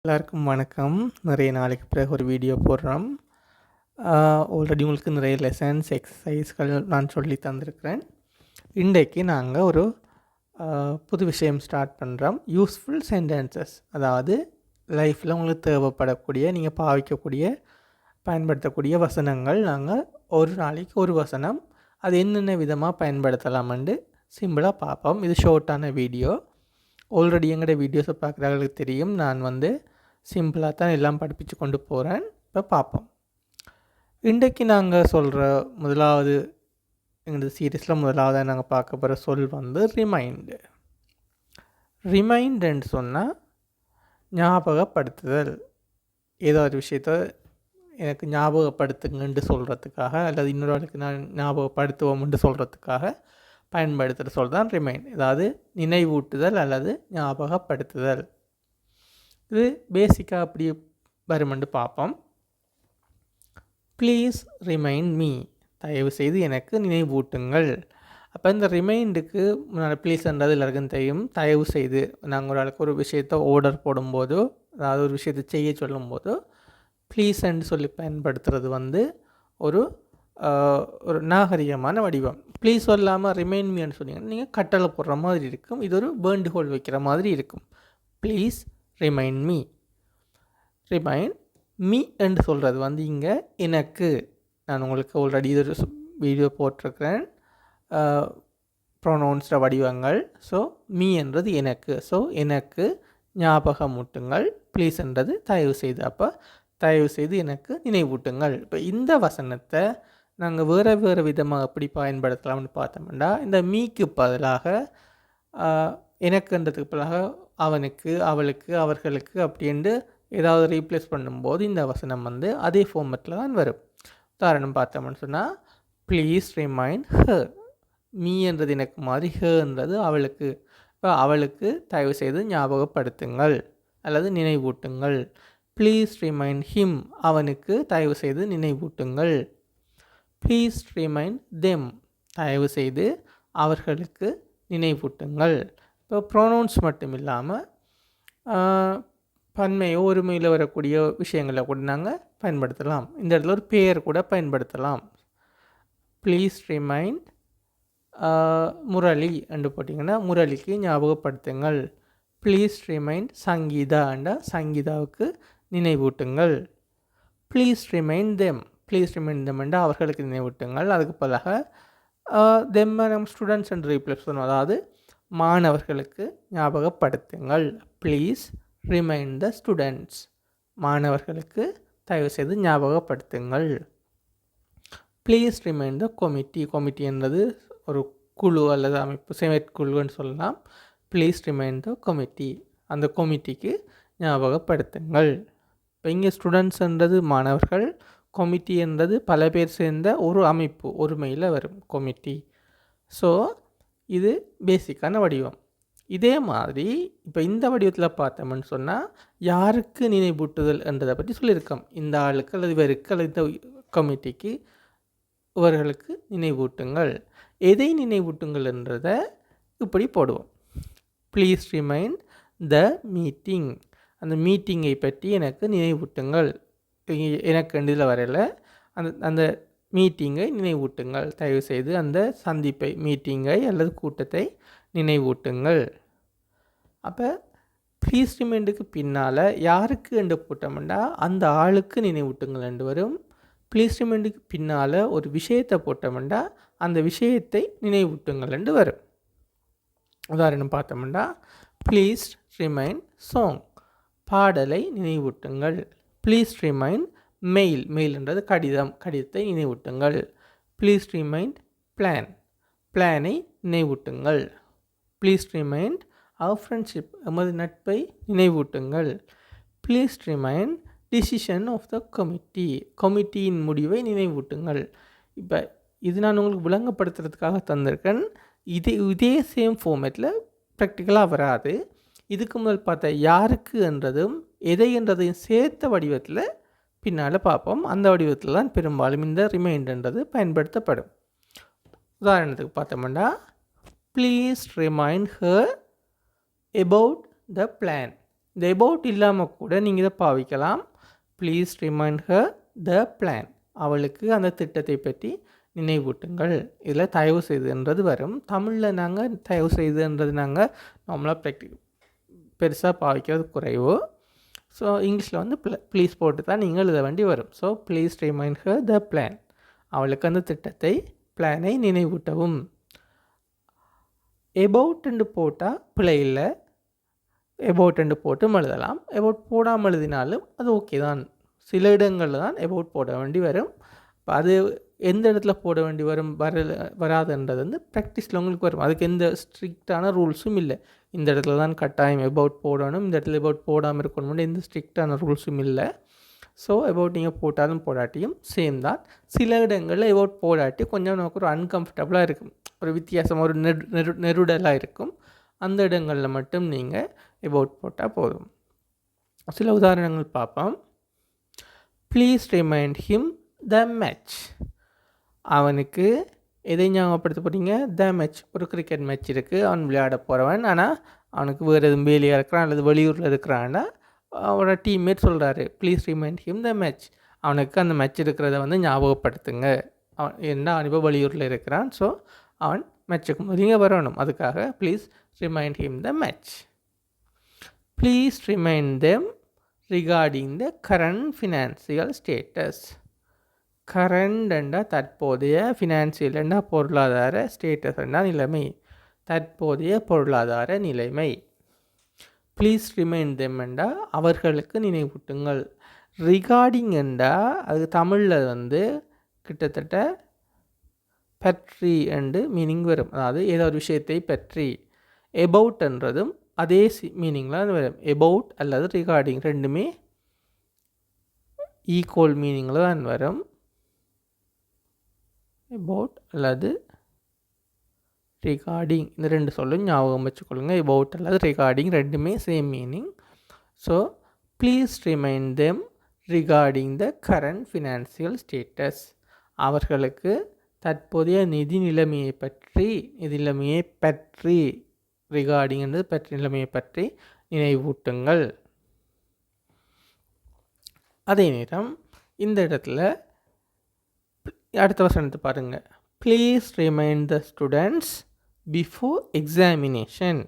எல்லாருக்கும் வணக்கம். நிறைய நாளைக்கு பிறகு ஒரு வீடியோ போடுறோம். ஆல்ரெடி உங்களுக்கு நிறைய லெசன்ஸ், எக்ஸசைஸ்கள் நான் சொல்லி தந்திருக்கிறேன். இன்றைக்கு நாங்கள் ஒரு புது விஷயம் ஸ்டார்ட் பண்ணுறோம். யூஸ்ஃபுல் சென்டென்சஸ், அதாவது லைஃப்பில் உங்களுக்கு தேவைப்படக்கூடிய, நீங்கள் பாவிக்கக்கூடிய, பயன்படுத்தக்கூடிய வசனங்கள். நாங்கள் ஒரு நாளைக்கு ஒரு வசனம், அது என்னென்ன விதமாக பயன்படுத்தலாம்னு சிம்பிளாக பார்ப்போம். இது ஷார்ட்டான வீடியோ. ஆல்ரெடி எங்களோட வீடியோஸை பார்க்குறவங்களுக்கு தெரியும், நான் சிம்பிளாக தான் எல்லாம் படிப்பிச்சு கொண்டு போகிறேன். இப்போ பார்ப்போம். இன்றைக்கு நாங்கள் சொல்கிற முதலாவது, எங்களது சீரீஸில் முதலாவதாக நாங்கள் பார்க்க போகிற சொல் ரிமைண்டு. ரிமைண்டுன்னு சொன்னால் ஞாபகப்படுத்துதல். ஏதோ ஒரு விஷயத்தை எனக்கு ஞாபகப்படுத்துங்கன்னு சொல்கிறதுக்காக, அல்லது இன்னொரு ஆளுக்கு நான் ஞாபகப்படுத்துவோம்னு சொல்கிறதுக்காக பயன்படுத்துகிற சொல் தான் ரிமைண்ட். அதாவது நினைவூட்டுதல் அல்லது ஞாபகப்படுத்துதல். இது பேசிக்காக அப்படி வருமென்று பார்ப்போம். ப்ளீஸ் ரிமைண்ட் மீ, தயவு செய்து எனக்கு நினைவூட்டுங்கள். அப்போ இந்த ரிமைண்டுக்கு முன்னாடி ப்ளீஸ்ன்றது எல்லாருக்கும் தெரியும். தயவு செய்து நாங்கள் ஒரு ஆளுக்கு ஒரு விஷயத்தை ஆர்டர் போடும்போதோ, அதாவது ஒரு விஷயத்தை செய்ய சொல்லும்போதோ ப்ளீஸ்ன்னு சொல்லி பயன்படுத்துகிறது ஒரு நாகரிகமான வடிவம். ப்ளீஸ் சொல்லாமல் ரிமைண்ட் மீன்னு சொன்னீங்கன்னா நீங்கள் கட்டளை போடுற மாதிரி இருக்கும். இது ஒரு வேண்டுகோள் வைக்கிற மாதிரி இருக்கும். Please remind me. Remind me என்று சொல்கிறது இங்கே எனக்கு. நான் உங்களுக்கு ஆல்ரெடி இது வீடியோ போட்டிருக்கிறேன், ப்ரொனவுன்ஸ்ட வடிவங்கள். ஸோ மீ என்றது எனக்கு. ஸோ எனக்கு ஞாபகமூட்டுங்கள். ப்ளீஸ் என்றது தயவு செய்து. அப்போ தயவு செய்து எனக்கு நினைவூட்டுங்கள். இப்போ இந்த வசனத்தை நாங்கள் வேறு விதமாக எப்படி பயன்படுத்தலாம்னு பார்த்தோம்னா, இந்த மீக்கு பதிலாக எனக்குன்றதுக்கு பதிலாக அவனுக்கு, அவளுக்கு, அவர்களுக்கு அப்படின்ட்டு ஏதாவது ரீப்ளேஸ் பண்ணும்போது இந்த வசனம் அதே ஃபார்மெட்டில் தான் வரும். உதாரணம் பார்த்தோம்னு சொன்னால், ப்ளீஸ் ரிமைண்ட் ஹர். மீ என்றது எனக்கு மாதிரி, ஹர்ன்றது அவளுக்கு. இப்போ அவளுக்கு தயவு செய்து ஞாபகப்படுத்துங்கள் அல்லது நினைவூட்டுங்கள். Please remind him. அவனுக்கு தயவு செய்து நினைவூட்டுங்கள். Please remind them. தயவு செய்து அவர்களுக்கு நினைவூட்டுங்கள். இப்போ ப்ரொனவுன்ஸ் மட்டும் இல்லாமல் பன்மையோ ஒருமையில் வரக்கூடிய விஷயங்களை கூட நாங்கள் பயன்படுத்தலாம். இந்த இடத்துல ஒரு பெயர் கூட பயன்படுத்தலாம். ப்ளீஸ் ரிமைண்ட் முரளி என்று போட்டிங்கன்னா முரளிக்கு ஞாபகப்படுத்துங்கள். ப்ளீஸ் ரிமைண்ட் சங்கீதா என்ற சங்கீதாவுக்கு நினைவூட்டுங்கள். Please remind them. Please remind them என்ற அவர்களுக்கு நினைவூட்டுங்கள். அதுக்கு பதிலாக தெம்மை நம்ம ஸ்டூடெண்ட்ஸ் என்று ரீப்ளேஸ் பண்ணுவோம். அதாவது மாணவர்களுக்கு ஞாபகப்படுத்துங்கள். Please remind the students. மாணவர்களுக்கு தயவு செய்து ஞாபகப்படுத்துங்கள். Please remind the committee. Committee என்றது ஒரு குழு அல்லது அமைப்பு, செயற்குழுன்னு சொல்லலாம். Please remind the committee. அந்த கொமிட்டிக்கு ஞாபகப்படுத்துங்கள். இப்போ இங்கே ஸ்டூடெண்ட்ஸ்ன்றது மாணவர்கள், கொமிட்டி என்றது பல பேர் சேர்ந்த ஒரு அமைப்பு, ஒருமையில் வரும் கொமிட்டி. ஸோ இது பேசிக்கான வடிவம். இதே மாதிரி இப்போ இந்த வடிவத்தில் பார்த்தோம்னு சொன்னால், யாருக்கு நினைவூட்டுதல் என்றதை பற்றி சொல்லியிருக்கோம். இந்த ஆளுக்கு அல்லது இவருக்கு அல்லது இந்த கமிட்டிக்கு, இவர்களுக்கு நினைவூட்டுங்கள். எதை நினைவூட்டுங்கள் என்றதை இப்படி போடுவோம். Please remind the meeting. அந்த மீட்டிங்கை பற்றி எனக்கு நினைவூட்டுங்கள். எனக்கு இதில் வரையில் அந்த மீட்டிங்கை நினைவூட்டுங்கள். தயவுசெய்து அந்த சந்திப்பை, மீட்டிங்கை அல்லது கூட்டத்தை நினைவூட்டுங்கள். அப்போ ப்ளீஸ் ரிமைண்டுக்கு பின்னால் யாருக்கு என்று போட்டோம்னா அந்த ஆளுக்கு நினைவூட்டுங்கள் என்று வரும். ப்ளீஸ் ரிமைண்டுக்கு பின்னால் ஒரு விஷயத்தை போட்டோம்னா அந்த விஷயத்தை நினைவூட்டுங்கள் என்று வரும். உதாரணம் பார்த்தோம்னா, ப்ளீஸ் ரிமைண்ட் சாங். பாடலை நினைவூட்டுங்கள். Please remind mail. மெயில்ன்றது கடிதம். கடிதத்தை நினைவூட்டுங்கள். Please remind plan. பிளானை நினைவூட்டுங்கள். Please remind our friendship. எமது நட்பை நினைவூட்டுங்கள். Please remind decision of the committee. கமிட்டியின் முடிவை நினைவூட்டுங்கள். இப்போ இது நான் உங்களுக்கு விளங்கப்படுத்துறதுக்காக தந்திருக்கேன். இதே சேம் ஃபார்மேட்டில் ப்ராக்டிக்கலாக வராது. இதுக்கு முதல் பார்த்த யாருக்கு என்றதும் எதை என்றதையும் சேர்த்த வடிவத்தில் பின்னால் பார்ப்போம். அந்த வடிவத்தில் தான் பெரும்பாலும் இந்த ரிமைண்டன்றது பயன்படுத்தப்படும். உதாரணத்துக்கு பார்த்தோம்னா, please remind her about the plan. இந்த about இல்லாமல் கூட நீங்கள் இதை பாவிக்கலாம். Please remind her the plan. அவளுக்கு அந்த திட்டத்தை பற்றி நினைவூட்டுங்கள். இதில் தயவு செய்துன்றது வரும். தமிழில் நாங்கள் தயவு செய்துன்றது நாங்கள் நார்மலாக பெருசாக பாவிக்கிறது குறைவு. ஸோ இங்கிலீஷில் வந்து ப்ளீஸ் போட்டு தான் நீங்கள் எழுத வேண்டி வரும். So please remind her the plan. அவளுக்கு அந்த திட்டத்தை பிளானை நினைவூட்டவும். எபவுட்ன்னு போட்டால் பிழை இல்லை. எபவுட்ன்னு போட்டும் எழுதலாம். எபவுட் போடாமல் எழுதினாலும் அது ஓகே தான். சில இடங்களில் தான் எபவுட் போட வேண்டி வரும். அது எந்த இடத்துல போட வேண்டி வரும் வராதுன்றது வந்து ப்ராக்டிஸில் உங்களுக்கு வரும். அதுக்கு எந்த ஸ்ட்ரிக்டான ரூல்ஸும் இல்லை. இந்த இடத்துல தான் கட்டாயம் எபவுட் போடணும், இந்த இடத்துல எபவுட் போடாமல் இருக்கணும்னு எந்த ஸ்ட்ரிக்டான ரூல்ஸும் இல்லை. ஸோ எபவுட் நீங்கள் போட்டாலும் போடாட்டியும் சேம் தான். சில இடங்களில் எபவுட் போடாட்டி கொஞ்சம் நமக்கு ஒரு அன்கம்ஃபர்டபுளாக இருக்கும், ஒரு வித்தியாசமாக ஒரு நெருடலாக இருக்கும். அந்த இடங்களில் மட்டும் நீங்கள் எபவுட் போட்டால் போதும். சில உதாரணங்கள் பார்ப்போம். Please remind him the match. அவனுக்கு எதை ஞாபகப்படுத்த போகிறீங்க? The match. ஒரு கிரிக்கெட் மேட்ச் இருக்குது, அவன் விளையாட போகிறவன். ஆனால் அவனுக்கு வேறு எதுவும் வேலையாக இருக்கிறான் அல்லது வெளியூரில் இருக்கிறான்னா அவனோட டீம்மேட் சொல்கிறாரு please remind him the match. அவனுக்கு அந்த மேட்ச் இருக்கிறத வந்து ஞாபகப்படுத்துங்க. அவன் என்ன அவன் இப்போ வெளியூரில் இருக்கிறான், ஸோ அவன் மேட்சுக்கு போது இங்கே வரணும். அதுக்காக please remind him the match. Please remind them regarding the current financial status. Current என்றால் தற்போதைய, ஃபினான்சியல் என்றால் பொருளாதார, ஸ்டேட்டஸ் என்றால் நிலைமை, தற்போதைய பொருளாதார நிலைமை. ப்ளீஸ் ரிமைண்ட் தெம் என்றால் அவர்களுக்கு நினைவூட்டுங்கள். ரிகார்டிங் என்றால் அது தமிழில் வந்து கிட்டத்தட்ட பற்றி என்று மீனிங் வரும். அதாவது ஏதோ ஒரு விஷயத்தை பற்றி. எபவுட் என்றதும் அதே மீனிங்கில் வரும். எபவுட் அல்லது ரிகார்டிங் ரெண்டுமே ஈக்குவல் மீனிங்கில் தான் வரும். எபவுட் அல்லது ரிகார்டிங் இந்த ரெண்டு சொல்லும் ஞாபகம் வச்சுக்கொள்ளுங்க. எபவுட் அல்லது ரிகார்டிங் ரெண்டுமே same meaning. So please remind them regarding the current financial status. அவர்களுக்கு தற்போதைய நிதி நிலைமையை பற்றி ரிகார்டிங் என்றது பற்றி, நிலைமையை பற்றி நினைவூட்டுங்கள். அதே நேரம் இந்த இடத்துல அடுத்த வசனத்தை பாருங்கள். Please remind the students before examination.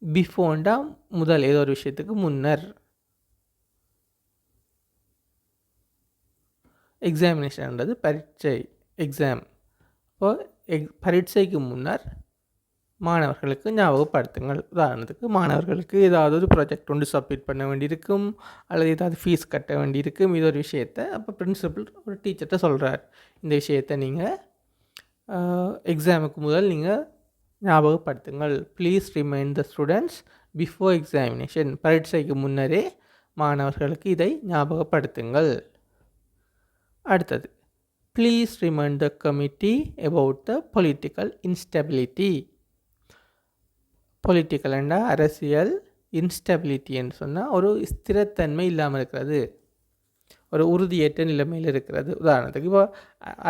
பிஃபோர்ண்டா முதல், ஏதோ ஒரு விஷயத்துக்கு முன்னர். எக்ஸாமினேஷன்ன்றது பரீட்சை, எக்ஸாம். இப்போது பரீட்சைக்கு முன்னர் மாணவர்களுக்கு ஞாபகப்படுத்துங்கள். உதாரணத்துக்கு மாணவர்களுக்கு ஏதாவது ஒரு ப்ராஜெக்ட் ஒன்று சப்மிட் பண்ண வேண்டியிருக்கும் அல்லது ஏதாவது ஃபீஸ் கட்ட வேண்டியிருக்கும். இது ஒரு விஷயத்தை அப்போ பிரின்சிபல் ஒரு டீச்சர்கிட்ட சொல்கிறார், இந்த விஷயத்தை நீங்கள் எக்ஸாமுக்கு முதல் நீங்கள் ஞாபகப்படுத்துங்கள். Please remind the students before examination. பரீட்சைக்கு முன்னரே மாணவர்களுக்கு இதை ஞாபகப்படுத்துங்கள். அடுத்தது, please remind the committee about the political instability. பொலிட்டிக்கல்னா அரசியல், இன்ஸ்டெபிலிட்டின்னு சொன்னால் ஒரு ஸ்திரத்தன்மை இல்லாமல் இருக்கிறது, ஒரு உறுதியற்ற நிலைமையில் இருக்கிறது. உதாரணத்துக்கு இப்போ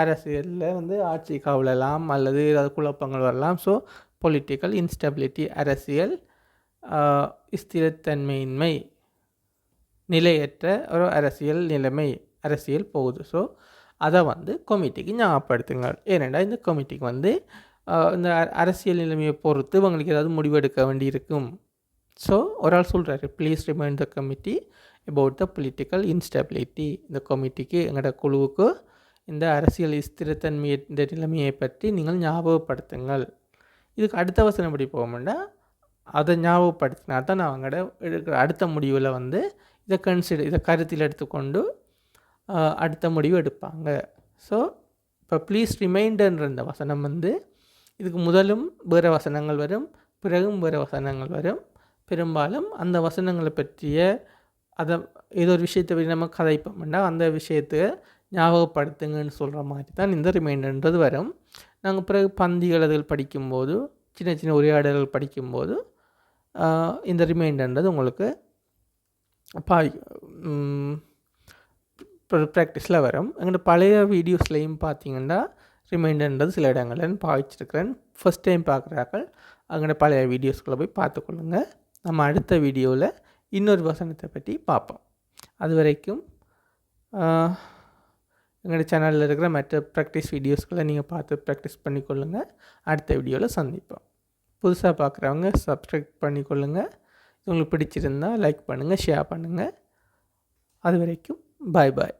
அரசியலில் வந்து ஆட்சி கவிழலாம் அல்லது ஏதாவது குழப்பங்கள் வரலாம். ஸோ பொலிட்டிக்கல் இன்ஸ்டெபிலிட்டி, அரசியல் ஸ்திரத்தன்மையின்மை, நிலையற்ற ஒரு அரசியல் நிலைமை, அரசியல் போகுது. ஸோ அதை வந்து கமிட்டிக்கு ஞாபகப்படுத்துங்கள். ஏனென்றால் இந்த கமிட்டிக்கு வந்து இந்த அரசியல் நிலைமையை பொறுத்து உங்களுக்கு ஏதாவது முடிவெடுக்க வேண்டியிருக்கும். ஸோ ஒரு ஆள் சொல்கிறாரு, please remind the committee about the political instability. இந்த கமிட்டிக்கு, எங்களோட குழுவுக்கு இந்த அரசியல் ஸ்திரத்தன்மை இந்த நிலைமையை பற்றி நீங்கள் ஞாபகப்படுத்துங்கள். இதுக்கு அடுத்த வசனம் எப்படி போகணும்னா, அதை ஞாபகப்படுத்தினா தான் அவங்களோட எடுக்கிற அடுத்த முடிவில் வந்து இதை கருத்தில் எடுத்துக்கொண்டு அடுத்த முடிவு எடுப்பாங்க. ஸோ இப்போ ப்ளீஸ் ரிமைண்டர்ன்ற இந்த வசனம் வந்து இதுக்கு முதலும் வேறு வசனங்கள் வரும், பிறகும் வேறு வசனங்கள் வரும். பெரும்பாலும் அந்த வசனங்களை பற்றிய அதை ஏதோ ஒரு விஷயத்தை பற்றி நம்ம கதைப்போம்னா அந்த விஷயத்தை ஞாபகப்படுத்துங்கன்னு சொல்கிற மாதிரி தான் இந்த ரிமைண்டர்ன்றது வரும். நாங்கள் பிறகு பந்திகள் படிக்கும்போது, சின்ன சின்ன உரையாடல்கள் படிக்கும்போது இந்த ரிமைண்டர்ன்றது உங்களுக்கு ப்ராக்டிஸில் வரும். எங்களோட பழைய வீடியோஸ்லையும் பார்த்தீங்கன்னா ரிமைண்டர்ன்றது சில இடங்களில் பாவிச்சிருக்கிறேன். ஃபஸ்ட் டைம் பார்க்குறாக்கள் அங்கே பழைய வீடியோஸ்களை போய் பார்த்துக்கொள்ளுங்க. நம்ம அடுத்த வீடியோவில் இன்னொரு வசனத்தை பற்றி பார்ப்போம். அது வரைக்கும் எங்களோட சேனலில் இருக்கிற மற்ற ப்ராக்டிஸ் வீடியோஸ்களை நீங்கள் பார்த்து ப்ராக்டிஸ் பண்ணிக்கொள்ளுங்கள். அடுத்த வீடியோவில் சந்திப்போம். புதுசாக பார்க்குறவங்க சப்ஸ்கிரைப் பண்ணிக்கொள்ளுங்கள். உங்களுக்கு பிடிச்சிருந்தால் லைக் பண்ணுங்கள், ஷேர் பண்ணுங்கள். அது வரைக்கும் பாய் பாய்.